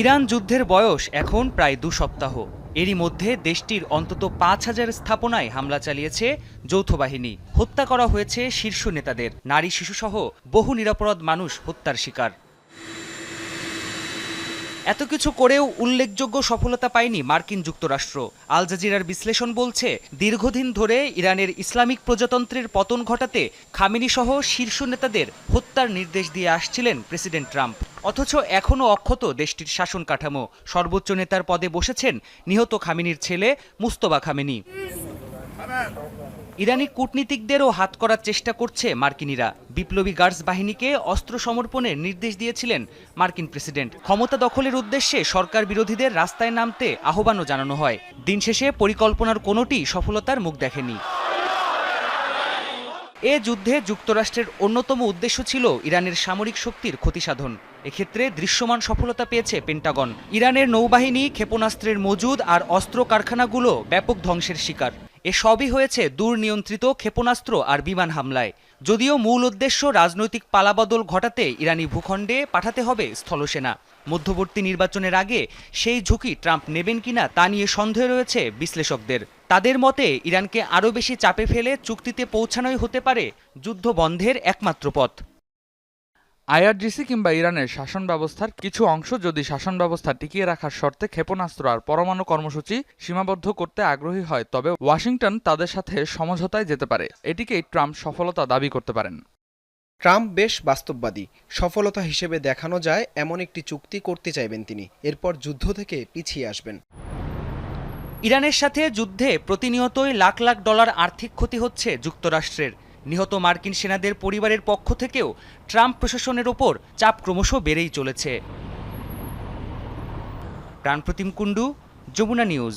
Iran যুদ্ধের বয়স এখন প্রায় ২ সপ্তাহ। এরই মধ্যে দেশটির অন্তত ৫,০০০ স্থাপনায় হামলা চালিয়েছে যৌথ বাহিনী। হত্যা করা হয়েছে শীর্ষ নেতাদের, নারী শিশুসহ বহু নিরপরাধ মানুষ হত্যার শিকার। এত কিছু করেও উল্লেখযোগ্য সফলতা পায়নি মার্কিন যুক্তরাষ্ট্র। আল জাজিরার বিশ্লেষণ বলছে, দীর্ঘদিন ধরে ইরানের ইসলামিক প্রজাতন্ত্রের পতন ঘটাতে খামেনি সহ শীর্ষ নেতাদের হত্যার নির্দেশ দিয়ে আসছিলেন প্রেসিডেন্ট ট্রাম্প। অথচ এখনও অক্ষত দেশটির শাসন কাঠামো। সর্বোচ্চ নেতার পদে বসেছেন নিহত খামেনির ছেলে মুজতবা খামেনি। ইরানি কূটনীতিকদেরও হাত করার চেষ্টা করছে মার্কিনিরা। বিপ্লবী গার্ডস বাহিনীকে অস্ত্র সমর্পণের নির্দেশ দিয়েছিলেন মার্কিন প্রেসিডেন্ট। ক্ষমতা দখলের উদ্দেশ্যে সরকার বিরোধীদের রাস্তায় নামতে আহ্বানও জানানো হয়। দিন শেষে পরিকল্পনার কোনোটি সফলতার মুখ দেখেনি। এ যুদ্ধে যুক্তরাষ্ট্রের অন্যতম উদ্দেশ্য ছিল ইরানের সামরিক শক্তির ক্ষতিসাধন। এক্ষেত্রে দৃশ্যমান সফলতা পেয়েছে পেন্টাগন। ইরানের নৌবাহিনী, ক্ষেপণাস্ত্রের মজুদ আর অস্ত্র কারখানাগুলো ব্যাপক ধ্বংসের শিকার। এসবই হয়েছে দূরনিয়ন্ত্রিত ক্ষেপণাস্ত্র আর বিমান হামলায়। যদিও মূল উদ্দেশ্য রাজনৈতিক পালাবদল ঘটাতে ইরানি ভূখণ্ডে পাঠাতে হবে স্থলসেনা। মধ্যবর্তী নির্বাচনের আগে সেই ঝুঁকি ট্রাম্প নেবেন কিনা তা নিয়ে সন্দেহ রয়েছে বিশ্লেষকদের। তাদের মতে, ইরানকে আরও বেশি চাপে ফেলে চুক্তিতে পৌঁছানোই হতে পারে যুদ্ধ বন্ধের একমাত্র পথ। আইআরজিসি কিংবা ইরানের শাসন ব্যবস্থার কিছু অংশ যদি শাসন ব্যবস্থা টিকিয়ে রাখার শর্তে ক্ষেপণাস্ত্র আর পরমাণু কর্মসূচি সীমাবদ্ধ করতে আগ্রহী হয়, তবে ওয়াশিংটন তাদের সাথে সমঝোতায় যেতে পারে। এটিকেই ট্রাম্প সফলতা দাবি করতে পারেন। ট্রাম্প বেশ বাস্তববাদী। সফলতা হিসেবে দেখানো যায় এমন একটি চুক্তি করতে চাইবেন তিনি, এরপর যুদ্ধ থেকে পিছিয়ে আসবেন। ইরানের সাথে যুদ্ধে প্রতিনিয়তই লাখ লাখ ডলার আর্থিক ক্ষতি হচ্ছে যুক্তরাষ্ট্রের। নিহত মার্কিন সেনাদের পরিবারের পক্ষ থেকেও ট্রাম্প প্রশাসনের ওপর চাপ ক্রমশ বেড়েই চলেছে। প্রাণপ্রতিম কুণ্ডু, যমুনা নিউজ।